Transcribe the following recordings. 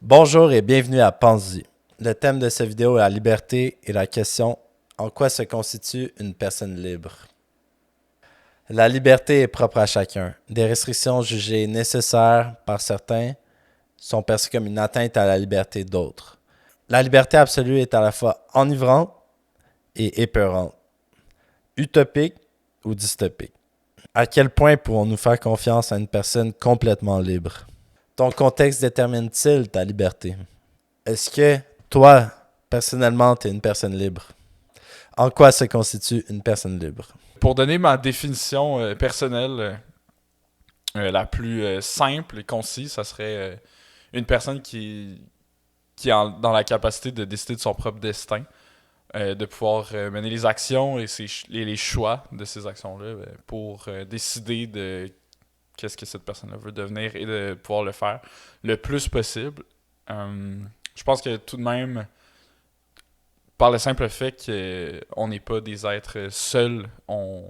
Bonjour et bienvenue à Pense-y. Le thème de cette vidéo est la liberté et la question en quoi se constitue une personne libre. La liberté est propre à chacun. Des restrictions jugées nécessaires par certains sont perçues comme une atteinte à la liberté d'autres. La liberté absolue est à la fois enivrante et épeurante, utopique ou dystopique. À quel point pourrons-nous faire confiance à une personne complètement libre? Ton contexte détermine-t-il ta liberté? Est-ce que toi, personnellement, tu es une personne libre? En quoi se constitue une personne libre? Pour donner ma définition personnelle la plus simple et concise, ça serait une personne qui est dans la capacité de décider de son propre destin, de pouvoir mener les actions et les choix de ces actions-là pour décider de qu'est-ce que cette personne-là veut devenir et de pouvoir le faire le plus possible. Je pense que tout de même, par le simple fait qu'on n'est pas des êtres seuls, on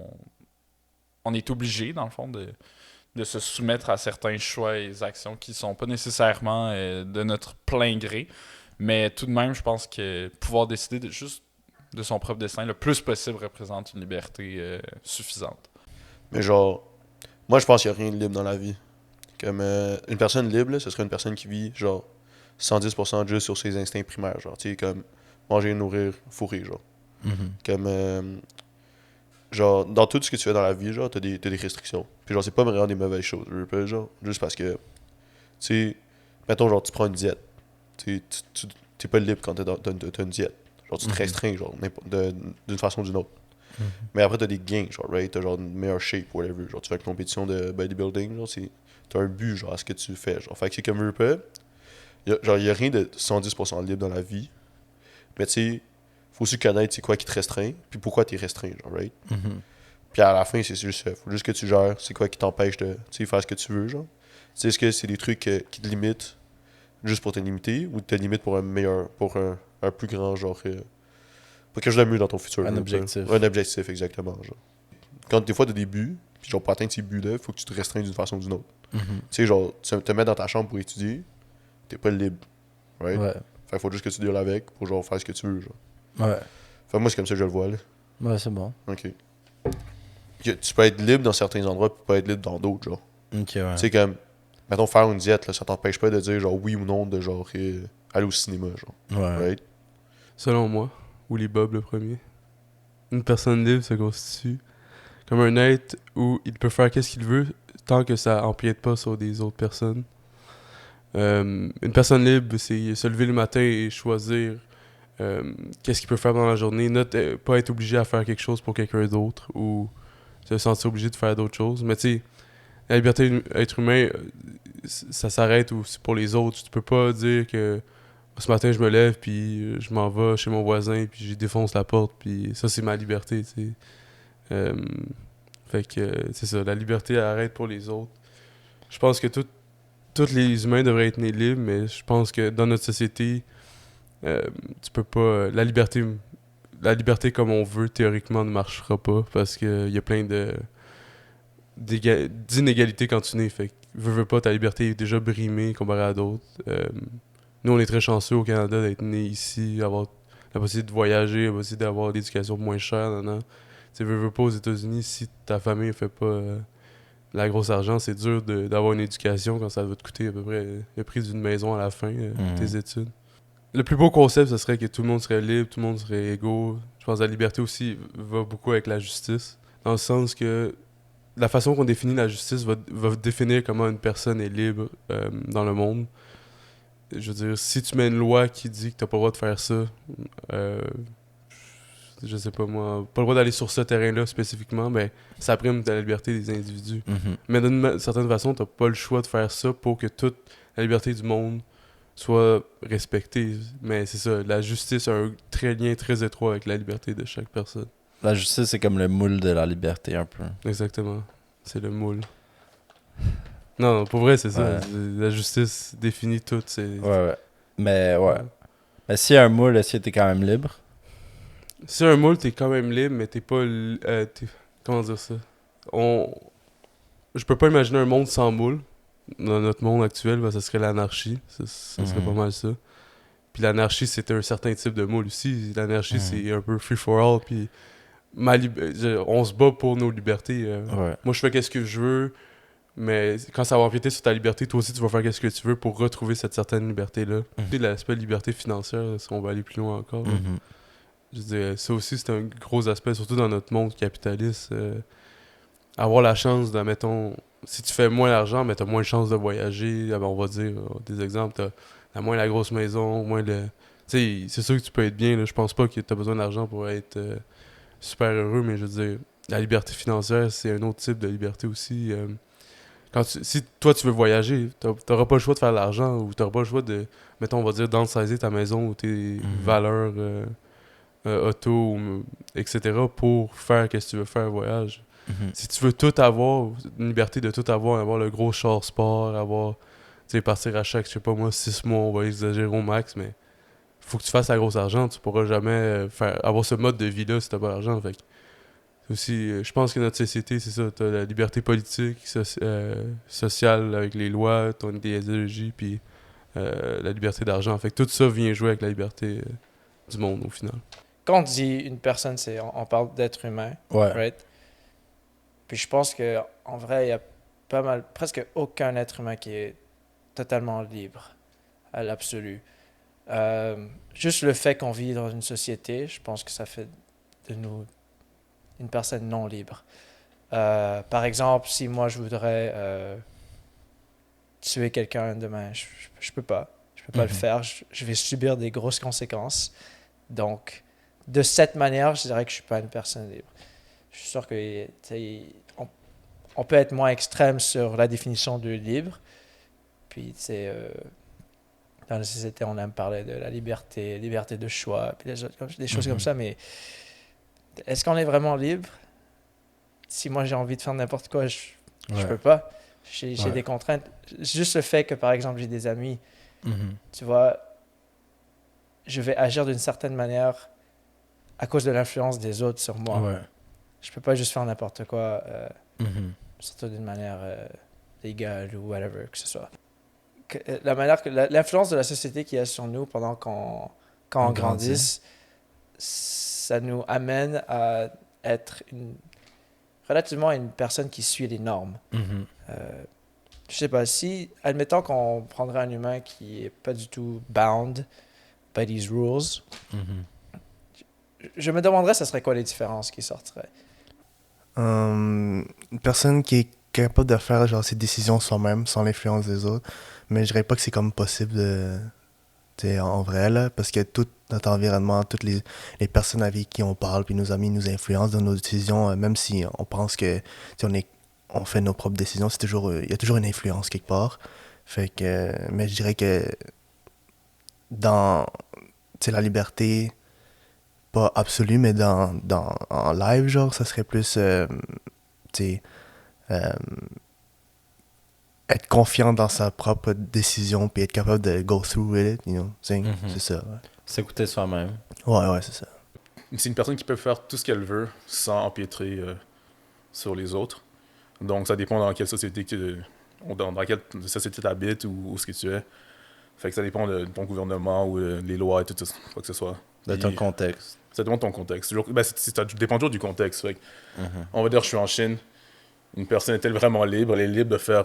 est obligé, dans le fond, de se soumettre à certains choix et actions qui sont pas nécessairement de notre plein gré. Mais tout de même, je pense que pouvoir décider juste de son propre destin le plus possible représente une liberté suffisante. Mais genre, moi je pense qu'il n'y a rien de libre dans la vie. Comme une personne libre, là, ce serait une personne qui vit genre 110% juste sur ses instincts primaires. Genre, tu sais, comme manger, nourrir, fourrer, genre. Comme, genre, dans tout ce que tu fais dans la vie, genre, t'as des restrictions. Puis genre, c'est pas vraiment des mauvaises choses. Je veux pas, genre, juste parce que, tu sais, mettons, genre, tu prends une diète. T'es pas libre quand t'as une diète. Genre, tu te restreins, genre, d'une façon ou d'une autre. Mais après, t'as des gains, genre, right? T'as genre une meilleure shape, whatever. Genre, tu fais une compétition de bodybuilding, genre, t'as un but, genre, à ce que tu fais, genre. Fait que c'est comme veux pas. Genre, y a rien de 110% libre dans la vie. Mais tu sais, faut aussi connaître c'est quoi qui te restreint, puis pourquoi t'es restreint, genre, right? Puis à la fin, c'est juste ça. Faut juste que tu gères c'est quoi qui t'empêche de, tu sais, faire ce que tu veux, genre. Tu sais, est-ce que c'est des trucs qui te limitent juste pour te limiter, ou te limitent pour un meilleur, pour un plus grand, genre, pour quelque chose de mieux dans ton futur, Un je veux dire. objectif. Un objectif, exactement, genre. Quand des fois t'as des buts, puis genre pour atteindre ces buts-là, faut que tu te restreignes d'une façon ou d'une autre. Tu sais, genre, tu te mets dans ta chambre pour étudier, t'es pas libre, right? Ouais. Fait qu'il faut juste que tu deals avec pour genre faire ce que tu veux, genre. Ouais. Fait que moi, c'est comme ça que je le vois, là. Ouais, c'est bon. Ok. Tu peux être libre dans certains endroits, puis pas être libre dans d'autres, genre. Ok, Tu ouais. sais, comme, mettons, faire une diète, là, ça t'empêche pas de dire genre oui ou non de genre aller au cinéma, genre. Ouais. Right? Selon moi, Willy Bob le premier. Une personne libre se constitue comme un être où il peut faire qu'est-ce qu'il veut tant que ça empiète pas sur des autres personnes. Une personne libre, c'est se lever le matin et choisir qu'est-ce qu'il peut faire dans la journée, pas être obligé à faire quelque chose pour quelqu'un d'autre ou se sentir obligé de faire d'autres choses. Mais tu sais, la liberté d'être humain, ça s'arrête aussi pour les autres. Tu peux pas dire que ce matin je me lève puis je m'en vais chez mon voisin puis j'y défonce la porte puis ça c'est ma liberté, tu sais. Euh, fait que c'est ça, la liberté arrête pour les autres. Je pense que tous les humains devraient être nés libres, mais je pense que dans notre société, euh, tu peux pas. La liberté comme on veut théoriquement ne marchera pas parce qu'il y a plein d'inégalités quand tu nais. Fait que veux pas, ta liberté est déjà brimée comparée à d'autres. Nous, on est très chanceux au Canada d'être nés ici, avoir la possibilité de voyager, la possibilité d'avoir l'éducation moins chère. Tu veux pas aux États-Unis, si ta famille fait pas la grosse argent, c'est dur d'avoir une éducation quand ça va te coûter à peu près le prix d'une maison à la fin, tes études. Le plus beau concept, ce serait que tout le monde serait libre, tout le monde serait égaux. Je pense que la liberté aussi va beaucoup avec la justice, dans le sens que la façon qu'on définit la justice va définir comment une personne est libre dans le monde. Je veux dire, si tu mets une loi qui dit que t'as pas le droit de faire ça, euh, je sais pas moi, pas le droit d'aller sur ce terrain-là spécifiquement, mais ça prime la liberté des individus. Mais d'une certaine façon, t'as pas le choix de faire ça pour que toute la liberté du monde soit respectée. Mais c'est ça, la justice a un lien très étroit avec la liberté de chaque personne. La justice, c'est comme le moule de la liberté, un peu. Exactement. C'est le moule. Non, pour vrai, c'est ça. Ouais. La justice définit tout. C'est... Ouais. Mais ouais. Mais s'il y a un moule, est-ce que t'es quand même libre? Si un moule, t'es quand même libre, mais t'es pas... comment dire ça? Je peux pas imaginer un monde sans moule. dans notre monde actuel, ben, ça serait l'anarchie. Ça serait pas mal ça. Puis l'anarchie, c'est un certain type de moule aussi. L'anarchie, c'est un peu free for all. Puis on se bat pour nos libertés. Moi, je fais qu'est-ce que je veux, mais quand ça va empiéter sur ta liberté, toi aussi, tu vas faire qu'est-ce que tu veux pour retrouver cette certaine liberté-là. Puis l'aspect liberté financière, si on va aller plus loin encore. Je veux dire, ça aussi, c'est un gros aspect, surtout dans notre monde capitaliste. Avoir la chance de, mettons, si tu fais moins d'argent, mais t'as moins de chances de voyager. On va dire des exemples, t'as moins la grosse maison, moins le. Tu sais, c'est sûr que tu peux être bien, là. Je pense pas que t'as besoin d'argent pour être super heureux, mais je veux dire, la liberté financière, c'est un autre type de liberté aussi. Si toi tu veux voyager, t'auras pas le choix de faire de l'argent ou t'auras pas le choix de, mettons, on va dire, downsizer ta maison ou tes valeurs auto, etc. pour faire ce que tu veux faire, voyage. Si tu veux tout avoir, une liberté de tout avoir le gros char sport, avoir, tu sais, partir à chaque, je sais pas moi, 6 mois, on va exagérer au max, mais faut que tu fasses la grosse argent, tu pourras jamais avoir ce mode de vie-là si t'as pas d'argent. Fait que aussi, je pense que notre société, c'est ça, t'as la liberté politique, sociale avec les lois, ton idéologie, puis la liberté d'argent. Fait que tout ça vient jouer avec la liberté du monde au final. Quand on dit une personne, on parle d'être humain, right? Puis je pense que en vrai, il y a presque aucun être humain qui est totalement libre à l'absolu. Juste le fait qu'on vit dans une société, je pense que ça fait de nous une personne non libre. Par exemple, si moi je voudrais tuer quelqu'un demain, je peux pas. Je peux pas le faire. Je vais subir des grosses conséquences. Donc, de cette manière, je dirais que je suis pas une personne libre. Je suis sûr que on peut être moins extrême sur la définition de libre. Puis, dans la société, on aime parler de la liberté de choix, puis des choses comme ça, mais est-ce qu'on est vraiment libre? Si moi j'ai envie de faire n'importe quoi, je peux pas. J'ai des contraintes. Juste le fait que, par exemple, j'ai des amis, tu vois, je vais agir d'une certaine manière à cause de l'influence des autres sur moi. Je peux pas juste faire n'importe quoi, surtout d'une manière légale ou whatever que ce soit. L'influence de la société qu'il y a sur nous pendant quand on grandisse, ça nous amène à être relativement une personne qui suit les normes. Je sais pas, admettons qu'on prendrait un humain qui est pas du tout bound by these rules, je me demanderais ce serait quoi les différences qui sortiraient. Une personne qui est capable de faire genre ses décisions soi-même, sans l'influence des autres, mais je dirais pas que c'est comme possible en vrai, là, parce que tout notre environnement, toutes les personnes avec qui on parle, puis nos amis nous influencent dans nos décisions, même si on pense que on fait nos propres décisions, il y a toujours une influence quelque part. Fait que, mais je dirais que dans la liberté, pas absolue, mais en live, genre, ça serait plus être confiant dans sa propre décision puis être capable de go through with it, c'est ça. Ouais. S'écouter soi-même. Ouais, c'est ça. C'est une personne qui peut faire tout ce qu'elle veut sans empiétrer sur les autres. Donc ça dépend dans quelle société dans quelle société tu habites ou où ce que tu es. Fait que ça dépend de ton gouvernement ou les lois et tout ça, quoi que ce soit. De ton contexte. Ça dépend de ton contexte. Ça dépend toujours du contexte. Fait que, on va dire, je suis en Chine. Une personne est-elle vraiment libre? Elle est libre de faire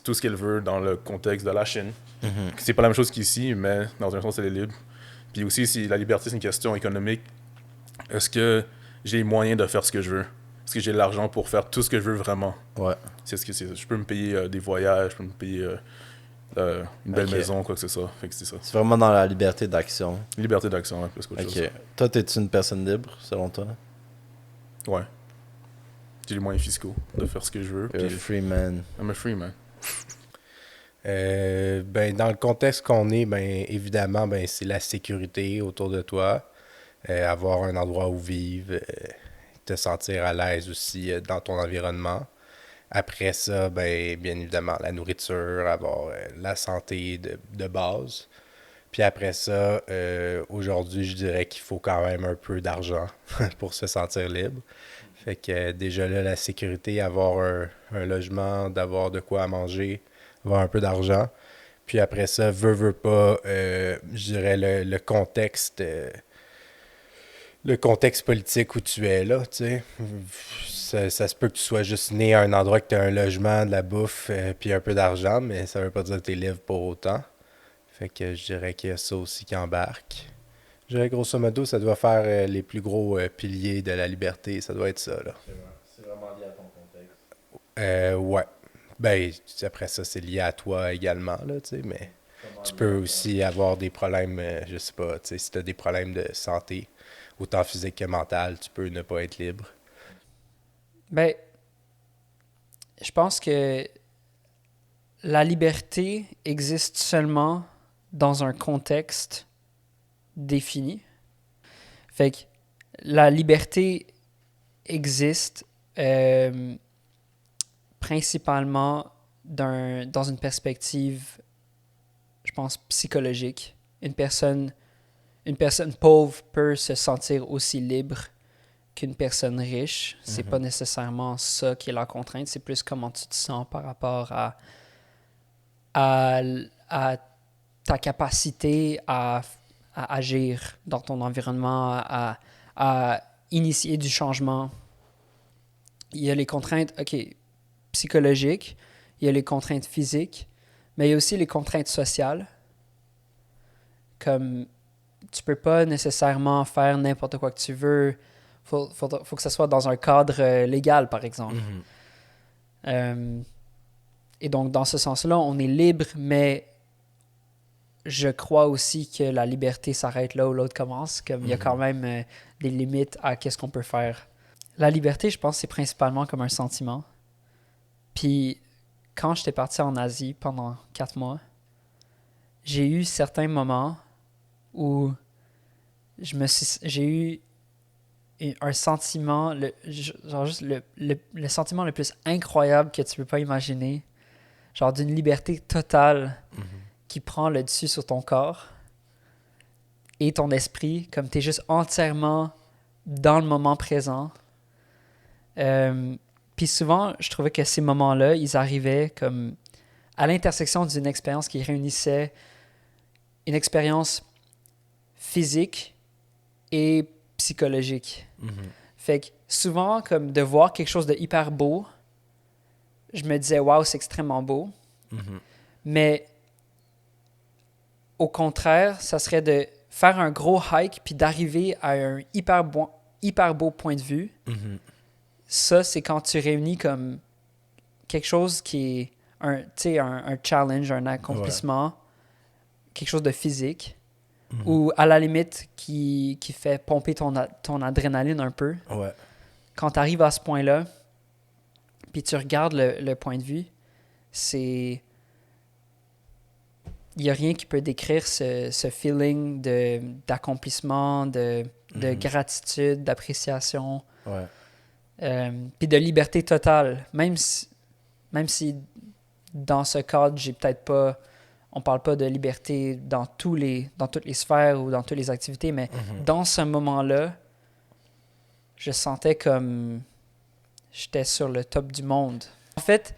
tout ce qu'elle veut dans le contexte de la Chine. C'est pas la même chose qu'ici, mais dans un sens, elle est libre. Puis aussi, si la liberté, c'est une question économique, est-ce que j'ai les moyens de faire ce que je veux? Est-ce que j'ai l'argent pour faire tout ce que je veux vraiment? Ouais. Je peux me payer des voyages, je peux me payer une belle maison, quoi que ce soit. Fait que c'est ça. C'est vraiment dans la liberté d'action. Liberté d'action, plus qu'autre chose. Toi, t'es-tu une personne libre, selon toi? Ouais. J'ai les moyens fiscaux de faire ce que je veux. You're a free man. I'm a free man. Dans le contexte qu'on est, évidemment, c'est la sécurité autour de toi. Avoir un endroit où vivre, te sentir à l'aise aussi dans ton environnement. Après ça, bien évidemment, la nourriture, avoir la santé de base. Puis après ça, aujourd'hui, je dirais qu'il faut quand même un peu d'argent pour se sentir libre. Fait que déjà là, la sécurité, avoir un logement, d'avoir de quoi à manger, avoir un peu d'argent. Puis après ça, veut pas, je dirais le contexte politique où tu es là, tu sais. Ça se peut que tu sois juste né à un endroit que tu as un logement, de la bouffe, puis un peu d'argent, mais ça veut pas dire que tu es libre pour autant. Fait que je dirais qu'il y a ça aussi qui embarque. Je dirais grosso modo, ça doit faire les plus gros piliers de la liberté, ça doit être ça, là. C'est vraiment lié à ton contexte. Ouais. Ben, après ça, c'est lié à toi également, là, tu sais, mais tu peux aussi avoir des problèmes, je sais pas, tu sais, si tu as des problèmes de santé, autant physique que mental, tu peux ne pas être libre. Ben, je pense que la liberté existe seulement dans un contexte défini. Fait que la liberté existe principalement dans une perspective, je pense, psychologique. Une personne pauvre peut se sentir aussi libre qu'une personne riche. C'est pas nécessairement ça qui est la contrainte, c'est plus comment tu te sens par rapport à ta capacité à agir dans ton environnement, à initier du changement. Il y a les contraintes psychologiques, il y a les contraintes physiques, mais il y a aussi les contraintes sociales. Comme tu peux pas nécessairement faire n'importe quoi que tu veux. Faut que ça soit dans un cadre légal, par exemple. Et donc, dans ce sens-là, on est libre, mais je crois aussi que la liberté s'arrête là où l'autre commence. Comme il y a quand même des limites à qu'est-ce qu'on peut faire. La liberté, je pense, c'est principalement comme un sentiment. Puis, quand j'étais parti en Asie pendant 4 mois, j'ai eu certains moments où j'ai eu un sentiment, le sentiment le plus incroyable que tu peux pas imaginer, genre d'une liberté totale qui prend le dessus sur ton corps et ton esprit, comme tu es juste entièrement dans le moment présent. Puis souvent, je trouvais que ces moments-là, ils arrivaient comme à l'intersection d'une expérience qui réunissait une expérience physique et psychologique. Fait que souvent, comme de voir quelque chose de hyper beau, je me disais, waouh, c'est extrêmement beau. Mais au contraire, ça serait de faire un gros hike puis d'arriver à un hyper beau point de vue. Ça, c'est quand tu réunis comme quelque chose qui est un challenge, un accomplissement, quelque chose de physique. Ou à la limite qui fait pomper ton adrénaline un peu. Ouais. Quand tu arrives à ce point-là, puis tu regardes le point de vue, c'est... Il n'y a rien qui peut décrire ce feeling d'accomplissement, de gratitude, d'appréciation, puis de liberté totale. Même si dans ce cadre, j'ai peut-être pas... On parle pas de liberté dans toutes les sphères ou dans toutes les activités, mais dans ce moment-là, je sentais comme j'étais sur le top du monde. En fait,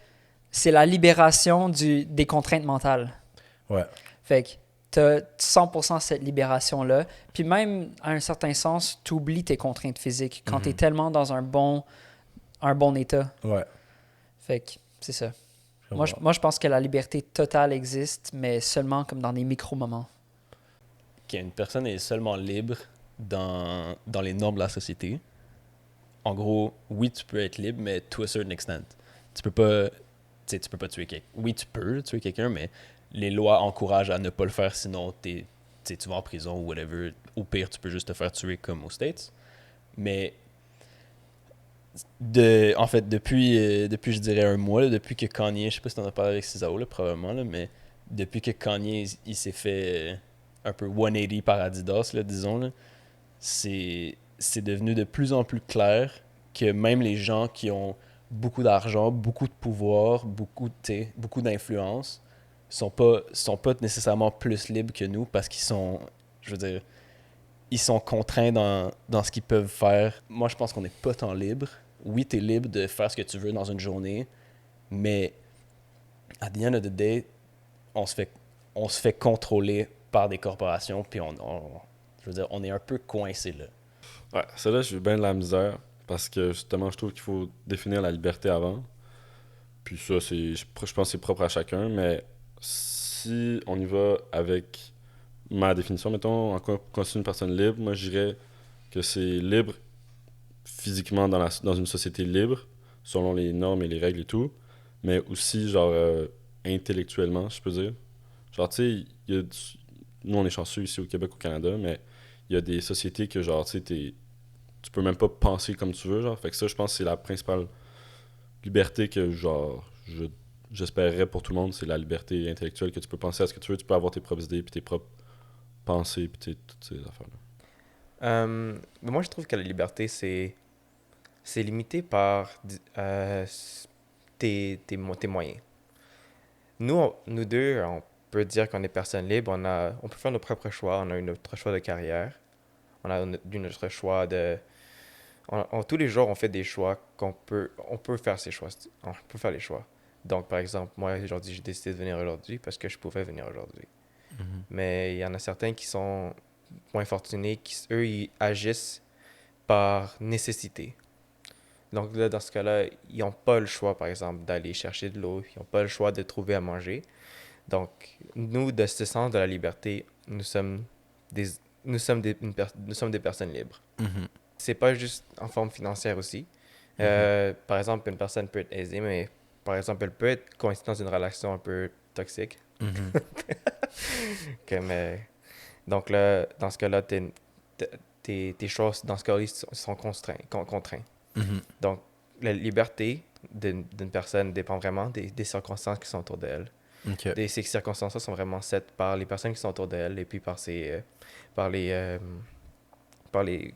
c'est la libération des contraintes mentales. Ouais. Fait que t'as 100% cette libération-là. Puis même, à un certain sens, tu oublies tes contraintes physiques quand tu es tellement dans un bon état. Ouais. Fait que c'est ça. Moi, je pense que la liberté totale existe, mais seulement comme dans des micro-moments. Qu'une personne est seulement libre dans les normes de la société. En gros, oui, tu peux être libre, mais to a certain extent. Tu peux pas tuer quelqu'un. Oui, tu peux tuer quelqu'un, mais les lois encouragent à ne pas le faire, sinon tu vas en prison ou whatever. Au pire, tu peux juste te faire tuer comme aux States. Mais en fait, depuis je dirais un mois, là, depuis que Kanye, je sais pas si t'en as parlé avec Cisao, là, probablement, là, mais depuis que Kanye il s'est fait un peu 180 par Adidas, là, disons, là, c'est devenu de plus en plus clair que même les gens qui ont beaucoup d'argent, beaucoup de pouvoir, beaucoup d'influence, sont pas nécessairement plus libres que nous parce qu'ils sont, je veux dire, ils sont contraints dans ce qu'ils peuvent faire. Moi, je pense qu'on n'est pas tant libre. Oui, tu es libre de faire ce que tu veux dans une journée, mais at the end of the day, on se fait contrôler par des corporations, puis je veux dire, on est un peu coincé là. Ouais, celle-là, j'ai eu bien de la misère parce que justement, je trouve qu'il faut définir la liberté avant. Puis ça, je pense que c'est propre à chacun, mais si on y va avec ma définition, mettons, en quoi constitue une personne libre, moi je dirais que c'est libre physiquement dans une société libre, selon les normes et les règles et tout, mais aussi genre intellectuellement, je peux dire. Genre, tu sais, nous on est chanceux ici au Québec, au Canada, mais il y a des sociétés que genre, tu sais, tu peux même pas penser comme tu veux, genre. Fait que ça, je pense que c'est la principale liberté que, genre, j'espérerais pour tout le monde, c'est la liberté intellectuelle, que tu peux penser à ce que tu veux, tu peux avoir tes propres idées, puis tes propres pensées, puis toutes ces affaires-là. Mais moi, je trouve que la liberté, c'est limité par tes moyens. Nous deux, on peut dire qu'on est personnes libres, on peut faire nos propres choix, on a notre choix de carrière, on a notre choix de... tous les jours, on fait des choix on peut faire ces choix. On peut faire les choix. Donc, par exemple, moi, aujourd'hui, j'ai décidé de venir aujourd'hui parce que je pouvais venir aujourd'hui. Mais il y en a certains qui sont moins fortunés, eux, ils agissent par nécessité. Donc là, dans ce cas-là, ils n'ont pas le choix, par exemple, d'aller chercher de l'eau. Ils n'ont pas le choix de trouver à manger. Donc, nous, de ce sens de la liberté, nous sommes des personnes libres. C'est pas juste en forme financière aussi. Par exemple, une personne peut être aisée, mais par exemple, elle peut être coincée dans une relation un peu toxique. Donc là, dans ce cas-là, tes choix, dans ce cas-là, sont contraints. Donc, la liberté d'une personne dépend vraiment des circonstances qui sont autour d'elle. Ces circonstances sont vraiment faites par les personnes qui sont autour d'elle et puis par les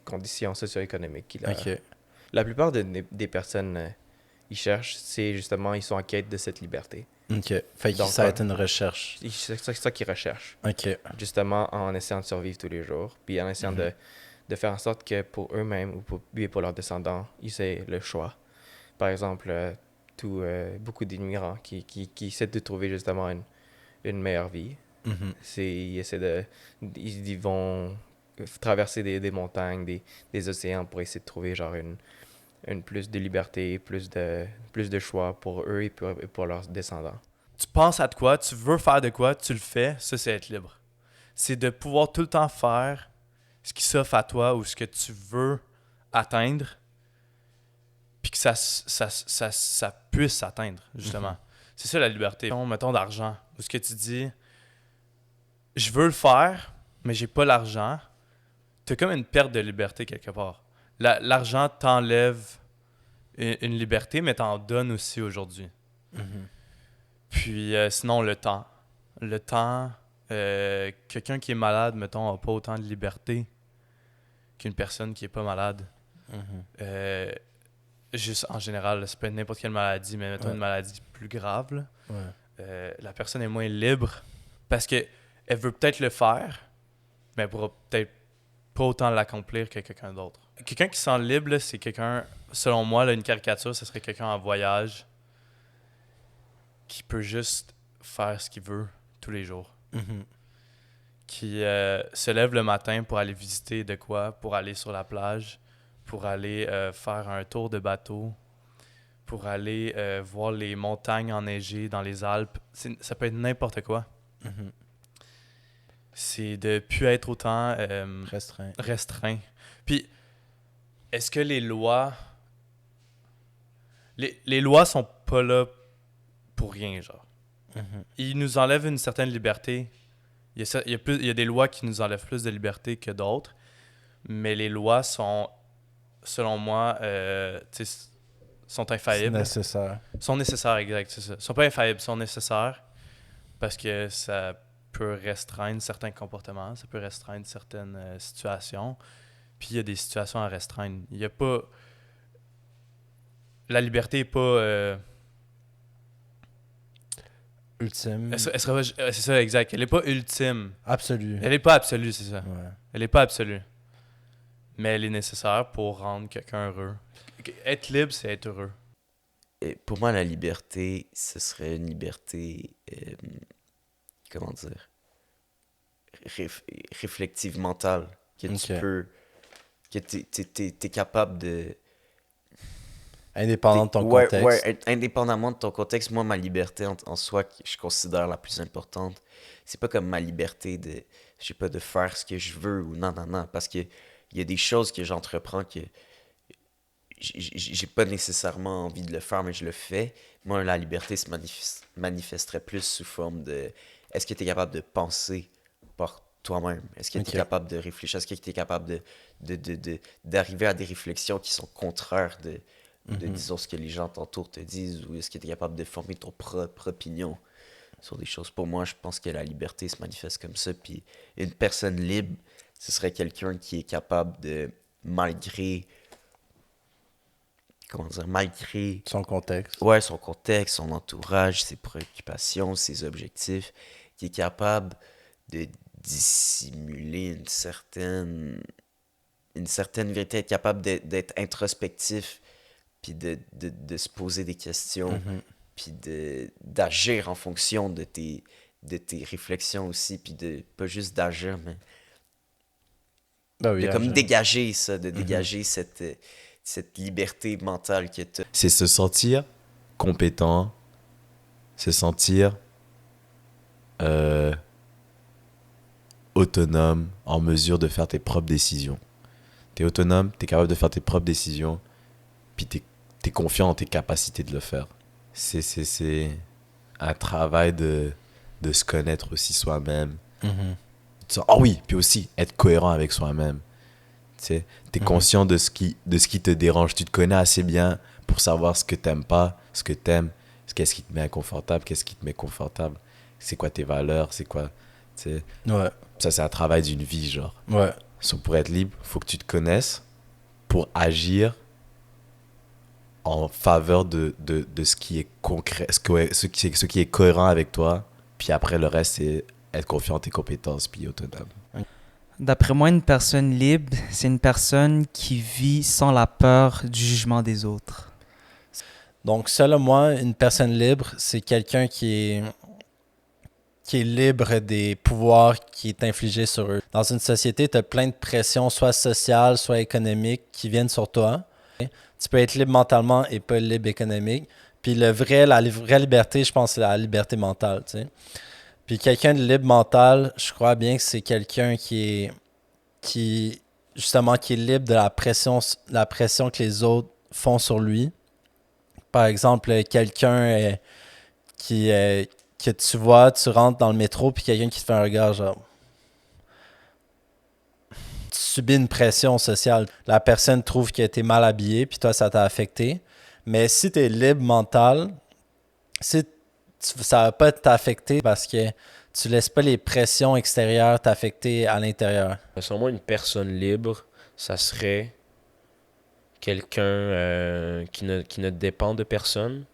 conditions socio-économiques qu'il a. La plupart des personnes ils cherchent, c'est justement, ils sont en quête de cette liberté. Fait que ça va être une recherche. C'est ça qu'ils recherchent. Justement, en essayant de survivre tous les jours, puis en essayant de faire en sorte que pour eux-mêmes ou pour leurs descendants, ils aient le choix. Par exemple, beaucoup d'immigrants qui essaient de trouver justement une meilleure vie. Ils vont traverser des montagnes, des océans pour essayer de trouver genre une plus de liberté, plus de choix pour eux et pour leurs descendants. Tu penses à de quoi, tu veux faire de quoi, tu le fais, ça c'est être libre. C'est de pouvoir tout le temps faire ce qui s'offre à toi ou ce que tu veux atteindre, puis que ça puisse s'atteindre, justement. C'est ça la liberté. Mettons d'argent, où ce que tu dis, je veux le faire, mais j'ai pas l'argent, t'as comme une perte de liberté quelque part. L'argent t'enlève une liberté, mais t'en donnes aussi aujourd'hui. Puis sinon, le temps. Le temps, quelqu'un qui est malade, mettons, n'a pas autant de liberté qu'une personne qui est pas malade. Juste en général, ça peut être n'importe quelle maladie, mais mettons une maladie plus grave. La personne est moins libre parce qu'elle veut peut-être le faire, mais elle pourra peut-être pas autant l'accomplir que quelqu'un d'autre. Quelqu'un qui se sent libre, là, c'est quelqu'un, selon moi, là, une caricature, ce serait quelqu'un en voyage qui peut juste faire ce qu'il veut tous les jours. Qui se lève le matin pour aller visiter de quoi, pour aller sur la plage, pour aller faire un tour de bateau, pour aller voir les montagnes enneigées dans les Alpes. Ça peut être n'importe quoi. C'est de plus être autant restreint. Puis, est-ce que les lois... Les lois sont pas là pour rien, genre. Ils nous enlèvent une certaine liberté. Il y a des lois qui nous enlèvent plus de liberté que d'autres, mais les lois sont, selon moi, sont infaillibles. Sont nécessaires, exact, c'est ça. Sont pas infaillibles, sont nécessaires parce que ça peut restreindre certains comportements, ça peut restreindre certaines situations. Puis il y a des situations à restreindre. Il y a pas... La liberté est pas... ultime. C'est ça, exact. Elle est pas ultime. Absolue. Elle est pas absolue, c'est ça. Ouais. Elle est pas absolue. Mais elle est nécessaire pour rendre quelqu'un heureux. Être libre, c'est être heureux. pour moi, la liberté, ce serait une liberté, comment dire, réflexive mentale, que tu Ok. peux, que t'es capable de... Indépendant de ton Ouais, contexte. ouais, indépendamment de ton contexte, moi, ma liberté en soi, que je considère la plus importante, c'est pas comme ma liberté de, je sais pas, de faire ce que je veux ou non, non, non, parce que il y a des choses que j'entreprends que j'ai pas nécessairement envie de le faire, mais je le fais. Moi, la liberté se manifesterait plus sous forme de, est-ce que tu es capable de penser par toi-même? Est-ce que tu es Ok. capable de réfléchir? Est-ce que tu es capable d'arriver à des réflexions qui sont contraires de Mhm. disons, ce que les gens t'entourent te disent, ou est-ce que tu es capable de former ton propre opinion sur des choses? Pour moi, je pense que la liberté se manifeste comme ça. Puis une personne libre, ce serait quelqu'un qui est capable de, malgré, comment dire, malgré, Son contexte. ouais, son contexte, son entourage, ses préoccupations, ses objectifs, qui est capable de dissimuler une certaine vérité, être capable d'être introspectif, puis de se poser des questions, Mhm. puis d'agir en fonction de tes réflexions aussi, puis de pas juste d'agir, mais Ben oui, de comme agir. dégager ça, de Mhm. dégager cette liberté mentale que tu C'est se sentir compétent, se sentir autonome, en mesure de faire tes propres décisions. T'es autonome, t'es capable de faire tes propres décisions, puis t'es confiant en tes capacités de le faire. C'est un travail de se connaître aussi soi-même. Mhm. Ah oui, puis aussi être cohérent avec soi-même. Tu sais, t'es Mhm. conscient de ce qui te dérange. Tu te connais assez bien pour savoir ce que t'aimes pas, ce que t'aimes, qu'est-ce qui te met inconfortable, qu'est-ce qui te met confortable. C'est quoi tes valeurs, c'est quoi... Tu sais, Ouais. ça, c'est un travail d'une vie, genre. Ouais. Pour être libre, faut que tu te connaisses pour agir en faveur de ce qui est concret, ce qui est cohérent avec toi. Puis après, le reste, c'est être confiant en tes compétences, puis autonome. D'après moi, une personne libre, c'est une personne qui vit sans la peur du jugement des autres. Donc, selon moi, une personne libre, c'est quelqu'un qui est libre des pouvoirs qui est infligé sur eux. Dans une société, tu as plein de pressions, soit sociales, soit économiques, qui viennent sur toi. Tu peux être libre mentalement et pas libre économique. Puis la vraie liberté, je pense, c'est la liberté mentale, tu sais. Puis quelqu'un de libre mental, je crois bien que c'est quelqu'un justement, qui est libre de la pression que les autres font sur lui. Par exemple, quelqu'un que tu vois, tu rentres dans le métro, puis quelqu'un qui te fait un regard, genre... Tu subis une pression sociale. La personne trouve que t'es mal habillé, puis toi, ça t'a affecté. Mais si t'es libre mental, ça va pas t'affecter parce que tu laisses pas les pressions extérieures t'affecter à l'intérieur. Selon moi, une personne libre, ça serait quelqu'un qui ne dépend de personne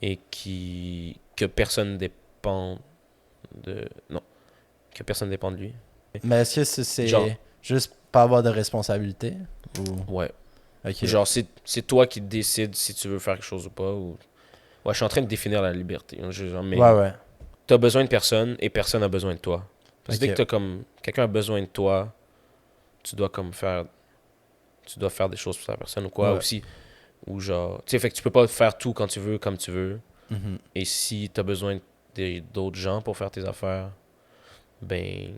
et que personne dépend de... Non, que personne dépend de lui. Mais est-ce que c'est Genre- juste pas avoir de responsabilité? Ou... Ouais. Ok. Genre, c'est toi qui décides si tu veux faire quelque chose ou pas. Ouais, je suis en train de définir la liberté. Mais Ouais. t'as besoin de personne et personne a besoin de toi. Parce que Ok. dès que t'as comme... Quelqu'un a besoin de toi, tu dois comme faire... Tu dois faire des choses pour la personne ou quoi Ouais. aussi. Ou genre... Tu sais, fait que tu peux pas faire tout quand tu veux, comme tu veux. Mhm. Et si t'as besoin d'autres gens pour faire tes affaires, ben...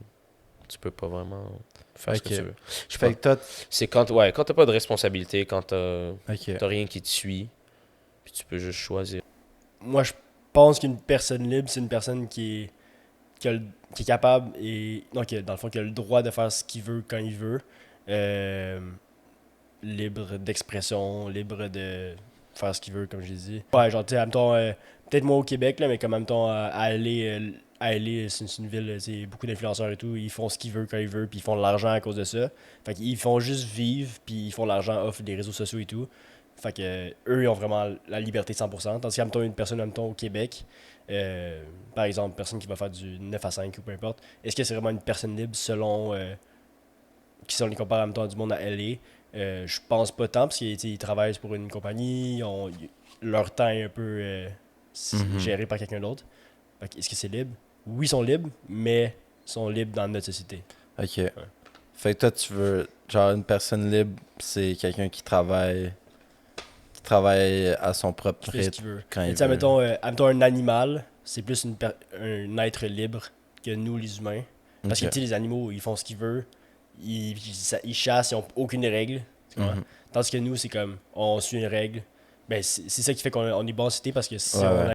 Tu peux pas vraiment faire ce que Ok. tu veux. Je Fait pense que toi... c'est quand t'as pas de responsabilité, quand t'as Ok. rien qui te suit, puis tu peux juste choisir. Moi, je pense qu'une personne libre, c'est une personne qui est capable et. Non, dans le fond, qui a le droit de faire ce qu'il veut quand il veut. Libre d'expression, libre de faire ce qu'il veut, comme je l'ai dit. Ouais, genre, tu sais, en même temps, peut-être moi au Québec, là, mais comme en même temps, à LA, c'est une ville, c'est beaucoup d'influenceurs et tout, ils font ce qu'ils veulent quand ils veulent, puis ils font de l'argent à cause de ça. Fait qu'ils font juste vivre, puis ils font de l'argent off des réseaux sociaux et tout. Fait que eux, ils ont vraiment la liberté de 100%. Tandis qu'en même temps, une personne en même temps au Québec, par exemple, une personne qui va faire du 9 à 5 ou peu importe, est-ce que c'est vraiment une personne libre selon qui on les compare en même temps du monde à LA? Je pense pas tant, parce qu'ils travaillent pour une compagnie, leur temps est un peu géré par quelqu'un d'autre. Est-ce que c'est libre? Oui, ils sont libres, mais ils sont libres dans notre société. Ok. Fait que toi, tu veux. Genre, une personne libre, c'est quelqu'un qui travaille à son propre Qui fait ce rythme qu'il veut. quand il Tu sais, veut. admettons un animal, c'est plus un être libre que nous, les humains. Parce que Ok. tu sais, les animaux, ils font ce qu'ils veulent. Ils chassent, ils n'ont aucune règle. Tu vois? Mhm. Tandis que nous, c'est comme, on suit une règle. Ben, c'est ça qui fait qu'on est bon en cité parce que si Ouais, on ouais.